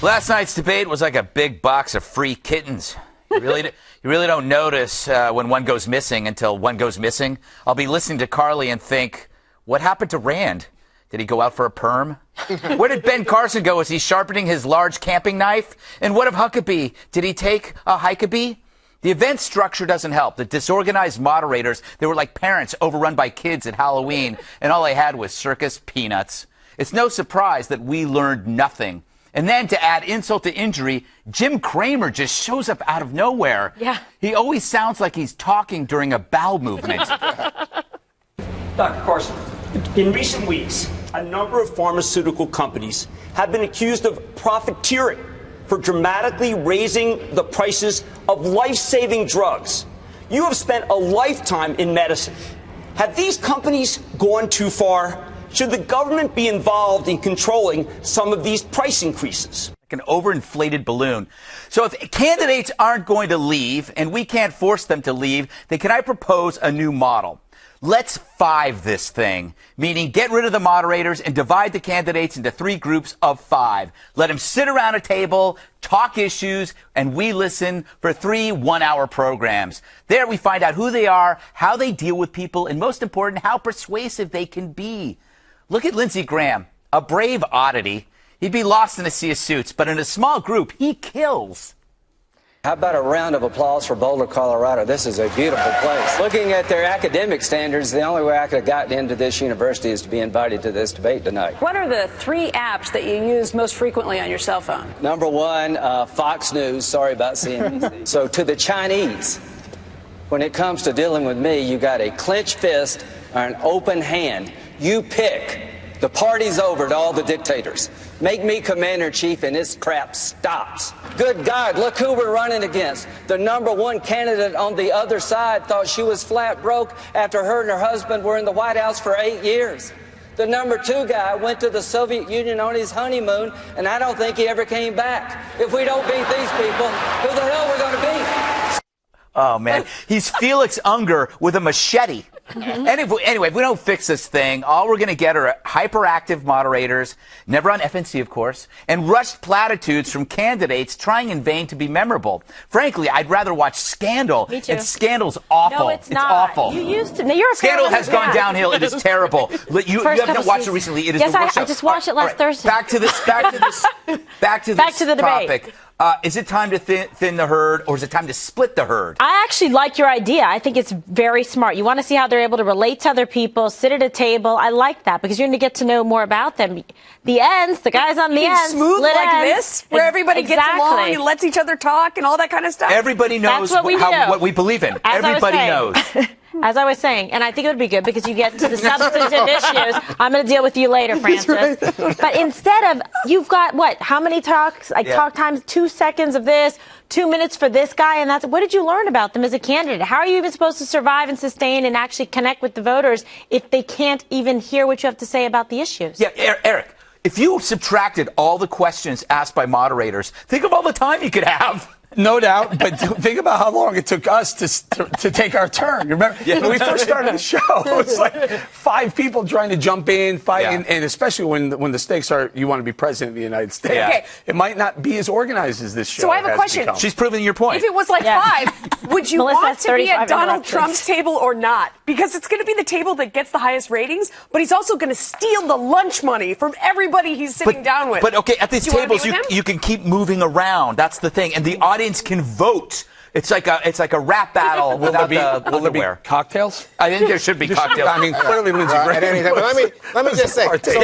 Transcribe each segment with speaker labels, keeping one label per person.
Speaker 1: Last night's debate was like a big box of free kittens. You really don't notice when one goes missing until one goes missing. I'll be listening to Carly and think, what happened to Rand? Did he go out for a perm? Where did Ben Carson go? Is he sharpening his large camping knife? And what of Huckabee? Did he take a Huckabee? The event structure doesn't help. The disorganized moderators, they were like parents overrun by kids at Halloween, and all they had was circus peanuts. It's no surprise that we learned nothing. And then to add insult to injury, Jim Cramer just shows up out of nowhere.
Speaker 2: Yeah.
Speaker 1: He always sounds like he's talking during a bowel movement.
Speaker 3: Dr. Carson, in recent weeks, a number of pharmaceutical companies have been accused of profiteering for dramatically raising the prices of life-saving drugs. You have spent a lifetime in medicine. Have these companies gone too far? Should the government be involved in controlling some of these price increases?
Speaker 1: Like an overinflated balloon. So if candidates aren't going to leave, and we can't force them to leave, then can I propose a new model? Let's five this thing, meaning get rid of the moderators and divide the candidates into 3 groups of 5. Let them sit around a table, talk issues, and we listen for 3 one-hour programs. There we find out who they are, how they deal with people, and most important, how persuasive they can be. Look at Lindsey Graham, a brave oddity. He'd be lost in a sea of suits, but in a small group, he kills.
Speaker 4: How about a round of applause for Boulder, Colorado? This is a beautiful place. Looking at their academic standards, the only way I could have gotten into this university is to be invited to this debate tonight.
Speaker 2: What are the 3 apps that you use most frequently on your cell phone?
Speaker 4: Number 1, Fox News. Sorry about CNBC. So to the Chinese, when it comes to dealing with me, you got a clenched fist or an open hand. You pick. The party's over to all the dictators. Make me commander-in-chief and this crap stops. Good God, look who we're running against. The number 1 candidate on the other side thought she was flat broke after her and her husband were in the White House for 8 years. The number 2 guy went to the Soviet Union on his honeymoon, and I don't think he ever came back. If we don't beat these people, who the hell are we going to beat?
Speaker 1: Oh, man. He's Felix Unger with a machete. Anyway, if we don't fix this thing, all we're going to get are hyperactive moderators, never on FNC, of course, and rushed platitudes from candidates trying in vain to be memorable. Frankly, I'd rather watch Scandal.
Speaker 2: Me too.
Speaker 1: And Scandal's awful.
Speaker 2: No, it's not.
Speaker 1: Awful.
Speaker 2: You used to. No, you're a
Speaker 1: Scandal has gone downhill. It is terrible. You haven't watched it recently. It is
Speaker 2: yes,
Speaker 1: the worst
Speaker 2: I just watched it last Thursday.
Speaker 1: Back to this
Speaker 2: the debate.
Speaker 1: topic. Is it time to thin the herd, or is it time to split the herd?
Speaker 5: I actually like your idea. I think it's very smart. You want to see how they're able to relate to other people, sit at a table. I like that because you're going to get to know more about them. The ends, the guys on the ends.
Speaker 6: Smooth like
Speaker 5: ends.
Speaker 6: this, where everybody gets along and lets each other talk and all that kind of stuff.
Speaker 1: Everybody knows
Speaker 5: what
Speaker 1: we believe in. Everybody knows.
Speaker 5: As I was saying, and I think it would be good because you get to the substantive issues. I'm going to deal with you later, Francis. Right. But instead of, you've got what? How many talks? Talk times, 2 seconds of this, 2 minutes for this guy, and that's what did you learn about them as a candidate? How are you even supposed to survive and sustain and actually connect with the voters if they can't even hear what you have to say about the issues?
Speaker 1: Yeah, Eric, if you subtracted all the questions asked by moderators, think of all the time you could have.
Speaker 7: No doubt, but think about how long it took us to take our turn. Remember, when we first started the show, it was like 5 people trying to jump in, fight, and especially when the stakes are you want to be president of the United States.
Speaker 1: Yeah.
Speaker 6: Okay.
Speaker 7: It might not be as organized as this show.
Speaker 6: So I have a question.
Speaker 7: Become.
Speaker 1: She's proving your point.
Speaker 6: If it was like 5, would you
Speaker 5: Melissa
Speaker 6: want
Speaker 5: has
Speaker 6: to be at
Speaker 5: 35
Speaker 6: Donald
Speaker 5: interruptions.
Speaker 6: Trump's table or not? Because it's going to be the table that gets the highest ratings, but he's also going to steal the lunch money from everybody he's sitting down with.
Speaker 1: But okay, at these
Speaker 6: Do you wanna
Speaker 1: tables,
Speaker 6: be with him?
Speaker 1: you can keep moving around. That's the thing, and the audience can vote. It's like a rap battle without the underwear.
Speaker 7: Cocktails?
Speaker 1: I think there should be cocktails.
Speaker 7: I mean, clearly Lindsey Graham.
Speaker 8: At any time. But let me just say.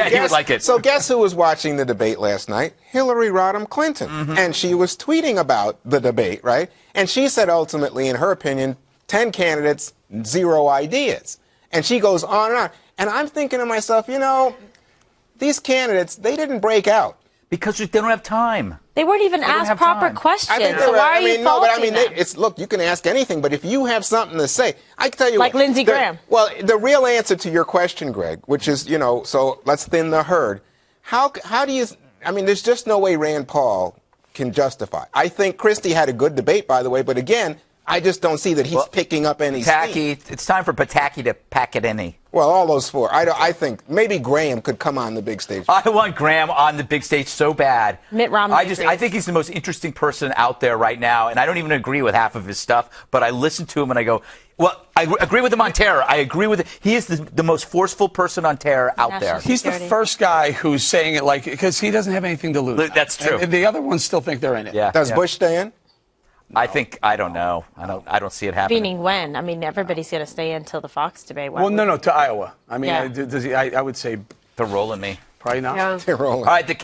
Speaker 1: He would like it.
Speaker 8: So guess who was watching the debate last night? Hillary Rodham Clinton. And she was tweeting about the debate, right? And she said ultimately, in her opinion, 10 candidates, 0 ideas. And she goes on and on. And I'm thinking to myself, these candidates, they didn't break out.
Speaker 1: Because they don't have time.
Speaker 5: They weren't even asked proper questions. So why are you faulting them?
Speaker 8: Look, you can ask anything, but if you have something to say, I can tell you.
Speaker 5: Like Lindsey Graham.
Speaker 8: Well, the real answer to your question, Greg, which is, so let's thin the herd. How do you? I mean, there's just no way Rand Paul can justify. I think Christie had a good debate, by the way, but again, I just don't see that he's picking up any steam.
Speaker 1: It's time for Pataki to pack it any.
Speaker 8: Well, all those four. I think maybe Graham could come on the big stage.
Speaker 1: I want Graham on the big stage so bad.
Speaker 5: Mitt Romney.
Speaker 1: I think he's the most interesting person out there right now, and I don't even agree with half of his stuff, but I listen to him and I go, well, I agree with him on terror. I agree with it. He is the most forceful person on terror out there.
Speaker 7: He's the first guy who's saying it because he doesn't have anything to lose.
Speaker 1: That's true.
Speaker 7: And the other ones still think they're in it.
Speaker 1: Yeah.
Speaker 8: Does Bush stay in?
Speaker 1: I don't know. I don't see it happening.
Speaker 5: Meaning when? I mean, everybody's going to stay until the Fox debate.
Speaker 7: Well, no, to Iowa. I mean,
Speaker 5: Yeah.
Speaker 7: I would say
Speaker 1: They're rolling me.
Speaker 7: probably not.
Speaker 6: Yeah.
Speaker 8: They're rolling.
Speaker 1: All right,